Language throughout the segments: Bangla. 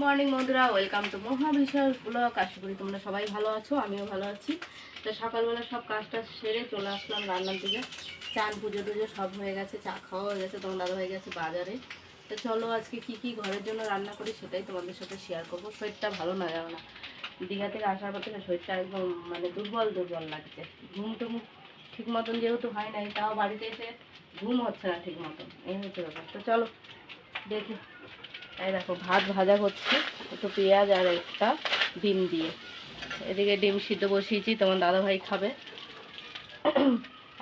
মর্নিং বন্ধুরা, ওয়েলকাম টু মহাবিশ্বাস ব্লগ। আশা করি তোমরা সবাই ভালো আছো, আমিও ভালো আছি। তো সকালবেলা সব কাজটা সেরে চলে আসলাম রান্নার দিকে। চান পুজো টুজো সব হয়ে গেছে, চা খাওয়া হয়ে গেছে, তোমার দাদা হয়ে গেছে বাজারে। তো চলো আজকে কি কি ঘরের জন্য রান্না করি সেটাই তোমাদের সাথে শেয়ার করবো। শরীরটা ভালো না জানো না, দীঘা থেকে আসার পর থেকে শরীরটা একদম দুর্বল দুর্বল লাগছে। ঘুম টুম ঠিক মতন যেহেতু হয় নাই, তাও বাড়িতে এসে ঘুম হচ্ছে না ঠিক মতন, এই হচ্ছে ব্যাপার। তো চলো দেখি। এই দেখো ভাত ভাজা করছি, একটু পেঁয়াজ আর একটা ডিম দিয়ে। এদিকে ডিম সিদ্ধ বসিয়েছি, তোমার দাদাভাই খাবে।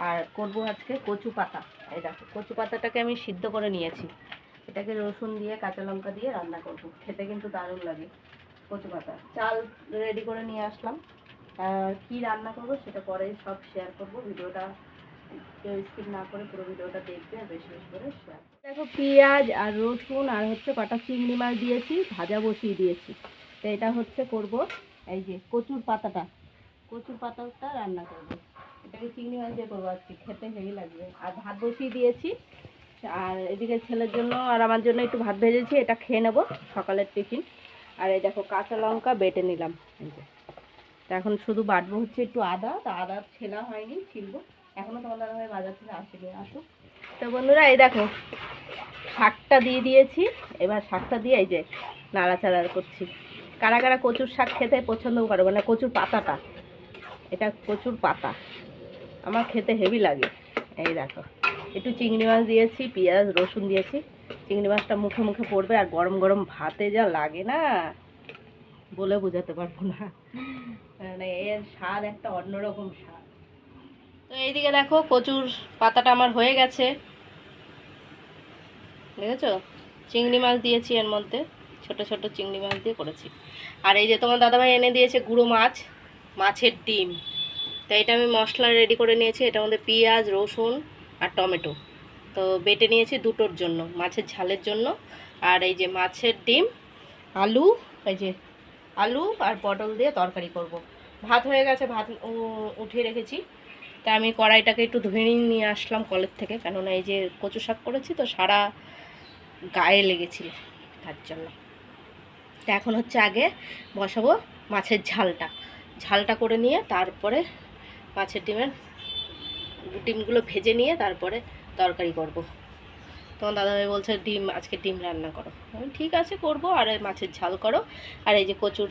আর করবো আজকে কচু পাতা। এই দেখো কচু পাতাটাকে আমি সিদ্ধ করে নিয়েছি, এটাকে রসুন দিয়ে কাঁচা লঙ্কা দিয়ে রান্না করব। খেতে কিন্তু দারুণ লাগে কচু পাতা। চাল রেডি করে নিয়ে আসলাম, কি রান্না করব সেটা পরে সব শেয়ার করব। ভিডিওটা কেউ স্কিপ না করে পুরো ভিডিওটা দেখবে আর বেশি বেশি করে শেয়ার। দেখো পেঁয়াজ আর রসুন আর হচ্ছে কটা চিংড়ি মাছ দিয়েছি, ভাজা বসিয়ে দিয়েছি। তো এটা হচ্ছে করব এই যে কচুর পাতাটা রান্না করব। এটাকে চিংড়ি মাছ দিয়ে করবো আজকে, খেতে হেভি লাগবে। আর ভাত বসিয়ে দিয়েছি, আর এদিকে ছেলের জন্য আর আমার জন্য একটু ভাত ভেজেছি, এটা খেয়ে নেবো সকালের টিফিন। আর এই দেখো কাঁচা লঙ্কা বেটে নিলাম এই যে। তো এখন শুধু বাটবো হচ্ছে একটু আদা, তো আদা ছেলা হয়নি, ছিলবো এখনও। তোমার দাদাভাই বাজার থেকে আসেনি, আসুক। তো বন্ধুরা এই দেখো শাকটা দিয়ে দিয়েছি, এবার শাকটা দিয়ে এই যে নাড়াচাড়া করছি। কারা কারা কচুর শাক খেতে পছন্দ করে, মানে কচুর পাতাটা, এটা কচুর পাতা আমার খেতে হেভি লাগে। এই দেখো একটু চিংড়ি মাছ দিয়েছি, পেঁয়াজ রসুন দিয়েছি। চিংড়ি মাছটা মুখে মুখে পড়বে, আর গরম গরম ভাতে যা লাগে না বলে বোঝাতে পারবো না। মানে এর স্বাদ একটা অন্যরকম স্বাদ। তো এইদিকে দেখো কচুর পাতাটা আমার হয়ে গেছে, দেখেছো? চিংড়ি মাছ দিয়েছি এর মধ্যে, ছোট ছোট চিংড়ি মাছ দিয়ে করেছি। আর এই যে তোমার দাদাভাই এনে দিয়েছে গুঁড়ো মাছ, মাছের ডিম। তো এটা আমি মশলা রেডি করে নিয়েছি, এটার মধ্যে পেঁয়াজ রসুন আর টমেটো তো বেটে নিয়েছি দুটোর জন্য, মাছের ঝালের জন্য। আর এই যে মাছের ডিম, আলু, এই যে আলু আর পটল দিয়ে তরকারি করব। ভাত হয়ে গেছে, ভাত উঠিয়ে রেখেছি। তা আমি কড়াইটাকে একটু ধুয়ে নিয়ে আসলাম কলের থেকে, কেননা এই যে কচু শাক করেছি তো সারা গায়ে লেগেছিল, তার জন্য। তো এখন হচ্ছে আগে বসাবো মাছের ঝালটা করে নিয়ে তারপরে মাছের ডিমগুলো ভেজে নিয়ে তারপরে তরকারি করব। তখন দাদাভাই বলছে আজকে ডিম রান্না করো। আমি ঠিক আছে করবো, আর মাছের ঝাল করো। আর এই যে কচুর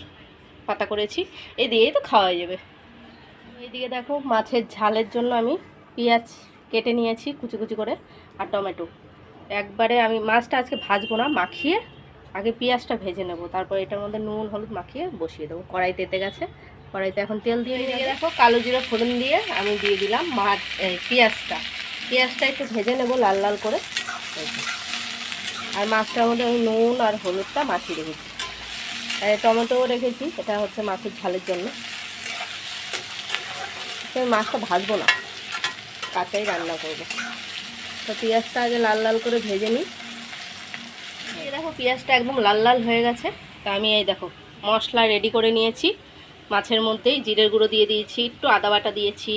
পাতা করেছি, এই দিয়েই তো খাওয়া যাবে। এইদিকে দেখো মাছের ঝালের জন্য আমি পেঁয়াজ কেটে নিয়েছি কুচি কুচি করে, আর টমেটো। একবারে আমি মাছটা আজকে ভাজবো না, মাখিয়ে আগে পেঁয়াজটা ভেজে নেব, তারপর এটার মধ্যে নুন হলুদ মাখিয়ে বসিয়ে দেবো। কড়াইতে এতে গেছে, কড়াইতে এখন তেল দিয়ে দেখো কালো জিরা ফোড়ন দিয়ে আমি দিয়ে দিলাম পেঁয়াজটা একটু ভেজে নেব লাল লাল করে। আর মাছটার মধ্যে আমি নুন আর হলুদটা মাখিয়ে রেখেছি, আর টমেটোও রেখেছি, এটা হচ্ছে মাছের ঝালের জন্য। আমি মাছটা ভাজবো না, কাঁচাই রান্না করব। তো পেঁয়াজটা আগে লাল লাল করে ভেজে নিই। এই দেখো পেঁয়াজটা একদম লাল লাল হয়ে গেছে। তা আমি এই দেখো মশলা রেডি করে নিয়েছি, মাছের মধ্যেই জিরের গুঁড়ো দিয়ে দিয়েছি, একটু আদা বাটা দিয়েছি।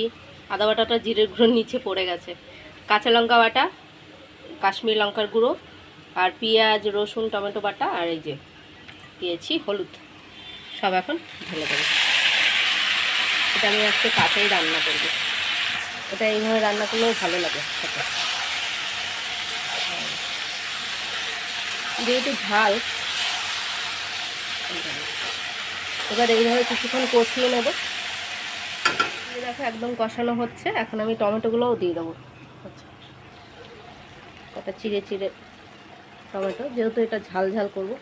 আদা বাটাটা জিরের গুঁড়োর নিচে পড়ে গেছে। কাঁচা লঙ্কা বাটা, কাশ্মীরি লঙ্কার গুঁড়ো, আর পেঁয়াজ রসুন টমেটো বাটা, আর এই যে দিয়েছি হলুদ, সব এখন ঢেলে দেবো। এটা আমি আজকে কাঁচাই রান্না করব, এটা এইভাবে রান্না করলেও ভালো লাগে খেতে। যেহেতু ঝাল, এবার এইভাবে কিছুক্ষণ কষিয়ে নেব। দেখো একদম কষানো হচ্ছে, এখন আমি টমেটোগুলোও দিয়ে দেবো। আচ্ছা, এটা চিড়ে চিড়ে টমেটো, যেহেতু এটা ঝাল ঝাল করবো।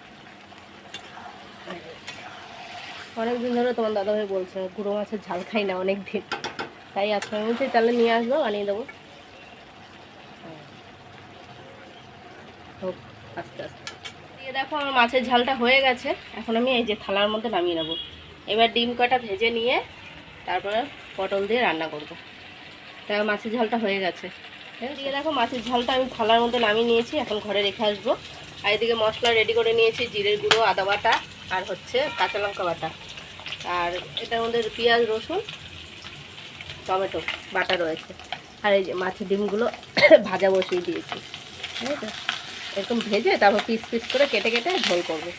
অনেকদিন ধরে তোমার দাদাভাই বলছে গুঁড়ো মাছের ঝাল খাই না অনেক দিন, তাই আজকে আমি বলছি তাহলে নিয়ে আসবো, বানিয়ে দেবো। হোক আস্তে আস্তে। দিয়ে দেখো আমার মাছের ঝালটা হয়ে গেছে, এখন আমি এই যে থালার মধ্যে নামিয়ে নেবো। এবার ডিম কটা ভেজে নিয়ে তারপরে পটল দিয়ে রান্না করবো। তাই মাছের ঝালটা হয়ে গেছে। দিয়ে দেখো মাছের ঝালটা আমি থালার মধ্যে নামিয়ে নিয়েছি, এখন ঘরে রেখে আসবো। আর এদিকে মশলা রেডি করে নিয়েছি, জিরের গুঁড়ো আদা বাটা আর হচ্ছে কাঁচা লঙ্কা বাটা, আর এটার মধ্যে পেঁয়াজ রসুন টমেটো বাটা রয়েছে। আর এই যে মাছের ডিমগুলো ভাজা বসিয়ে দিয়েছি, ঠিক আছে? এরকম ভেজে তারপর পিস পিস করে কেটে কেটে ঝোল করবো।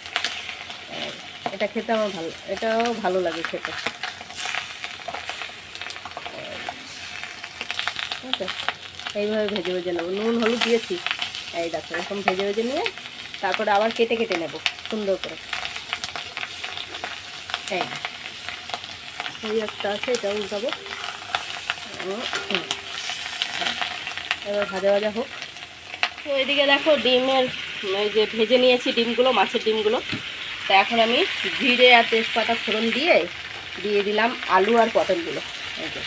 এটা খেতে আমার ভালো, এটাও ভালো লাগে খেতে। ঠিক আছে, এইভাবে ভেজে ভেজে নেবো, নুন হলুদ দিয়েছি। এই দেখো এরকম ভেজে ভেজে নিয়ে তারপরে আবার কেটে কেটে নেব সুন্দর করে। এই একটা আছে, এটা উল্টাবো। এবার ভাজা ভাজা হোক। তো এদিকে দেখো ডিমের এই যে ভেজে নিয়েছি ডিমগুলো, মাছের ডিমগুলো। তো এখন আমি জিরে আর তেজপাতা ফোড়ন দিয়ে দিলাম আলু আর পটলগুলো। এই যে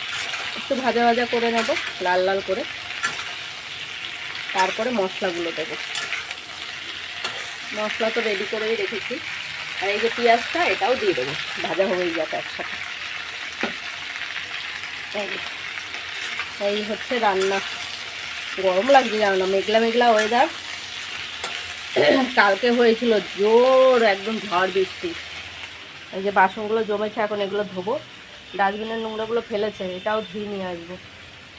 একটু ভাজা ভাজা করে নেব লাল লাল করে, তারপরে মশলাগুলো দেবো। মশলা তো রেডি করেই রেখেছি। আর এই যে পেঁয়াজটা এটাও দিয়ে দেবো, ভাজা হয়ে যাবে একসাথে। এই হচ্ছে রান্না। গরম লাগছে জানো না, মেঘলা মেঘলা ওয়েদার। কালকে হয়েছিল জোর একদম ঝড় বৃষ্টি। এই যে বাসনগুলো জমেছে, এখন এগুলো ধোবো। ডাস্টবিনের নোংরাগুলো ফেলেছে, এটাও ধুয়ে নিয়ে আসবো।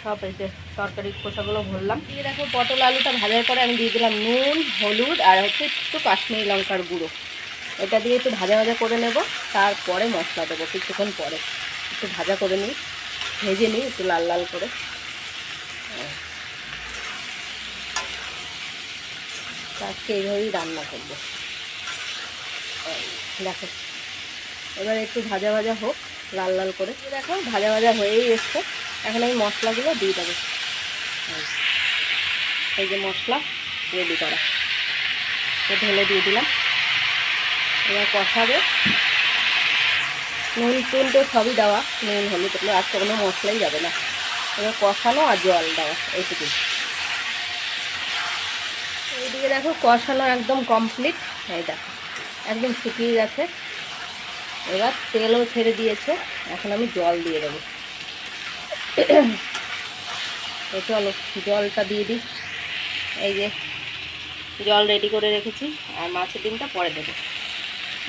সব এই যে তরকারির খোসাগুলো ভরলাম। দিয়ে দেখো পটল আলুটা ভাজার পরে আমি দিয়ে দিলাম নুন হলুদ আর হচ্ছে একটু কাশ্মীরি লঙ্কার গুঁড়ো। এটা দিয়ে একটু ভাজা ভাজা করে নেব, তারপরে মশলা দেবো কিছুক্ষণ পরে। একটু ভাজা করে নিই, ভেজে নিই একটু লাল লাল করে। আজকে এইভাবেই রান্না করবো। দেখো এবার একটু ভাজা ভাজা হোক লাল লাল করে। দেখো ভাজা ভাজা হয়েই এসছে। এখন আমি মশলাগুলো দিয়ে দেবো। এই যে মশলা রেডি করা, ঢেলে দিয়ে দিলাম। এবার কষাবে। নুন টুন তো সবই দেওয়া, নুন হলুদ এগুলো আজকে কোনো মশলাই যাবে না। এবার কষানো আর জল দেওয়া, এইটুকু। এইদিকে দেখো কষানো একদম কমপ্লিট। এই দেখো একদম শুকিয়ে গেছে। এবার তেলও ছেড়ে দিয়েছে। এখন আমি জল দিয়ে দেবো। তো চলো জলটা দিয়ে দিই। এই যে জল রেডি করে রেখেছি, আর মাছের ডিমটা পরে দেবো।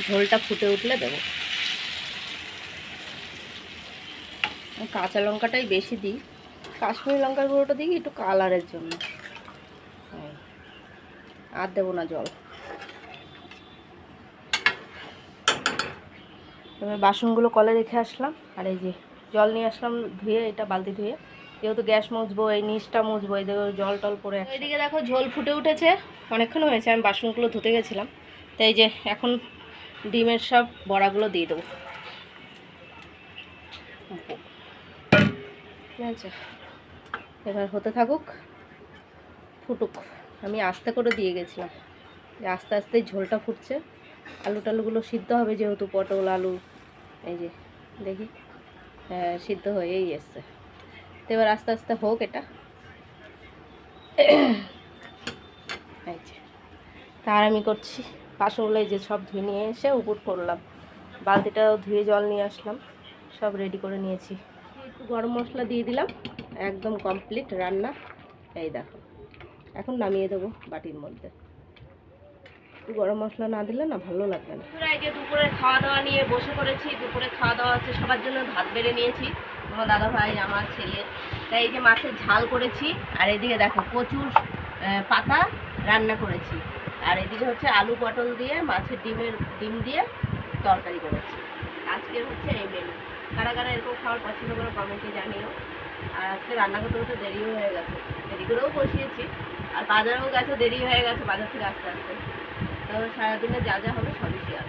ঝোলটা ফুটে উঠলে দেবো। কাঁচা লঙ্কাটাই বেশি দিই, কাশ্মীরি লঙ্কার গুঁড়োটা দিই একটু কালারের জন্য। আর দেবো না জল। এবার বাসনগুলো কলে রেখে আসলাম, আর এই যে জল নিয়ে আসলাম ধুয়ে, এটা বালতি ধুয়ে। যেহেতু গ্যাস মুছবো, এই নিচটা মুছবো, এই দেখো জল টল পরে। এইদিকে দেখো ঝোল ফুটে উঠেছে, অনেকক্ষণ হয়েছে। আমি বাসনগুলো ধুতে গেছিলাম। তাই যে এখন ডিমের সব বড়াগুলো দিয়ে দেবো। ঠিক আছে, এবার হতে থাকুক, ফুটুক। আমি আস্তে করে দিয়ে গেছিলাম, যে আস্তে আস্তে ঝোলটা ফুটছে। আলু টালুগুলো সিদ্ধ হবে, যেহেতু পটল আলু। এই যে দেখি, হ্যাঁ সিদ্ধ হয়েই এসছে। তো এবার আস্তে আস্তে হোক এটা। এই যে তার আমি করছি বাসনগুলো, এই যে সব ধুয়ে নিয়ে এসে উপর করলাম। বালতিটাও ধুয়ে জল নিয়ে আসলাম, সব রেডি করে নিয়েছি। একটু গরম মশলা দিয়ে দিলাম, একদম কমপ্লিট রান্না। এই দেখো এখন নামিয়ে দেবো বাটির মধ্যে। একটু গরম মশলা না দিলে না ভালো লাগবে না। এই যে দুপুরে খাওয়া দাওয়া নিয়ে বসে পড়েছি। দুপুরে খাওয়া দাওয়া হচ্ছে, সবার জন্য ভাত বেড়ে নিয়েছি, আমার দাদা ভাই আমার ছেলে। তাই এই যে মাছের ঝাল করেছি, আর এদিকে দেখো কচুর পাতা রান্না করেছি, আর এদিকে হচ্ছে আলু পটল দিয়ে মাছের ডিম দিয়ে তরকারি করেছি। আজকের হচ্ছে এই মেনু। কারা কারা এরকম খাওয়ার পছন্দ করে কমেন্টে জানিও। আর আজকে রান্না করতে করতে দেরিও হয়ে গেছে, দেরি করেও বসিয়েছি। আর বাজারেও গেছে, দেরি হয়ে গেছে বাজার থেকে আসতে আসতে। তো সারাদিনে যা যা হবে সবই শেয়ার।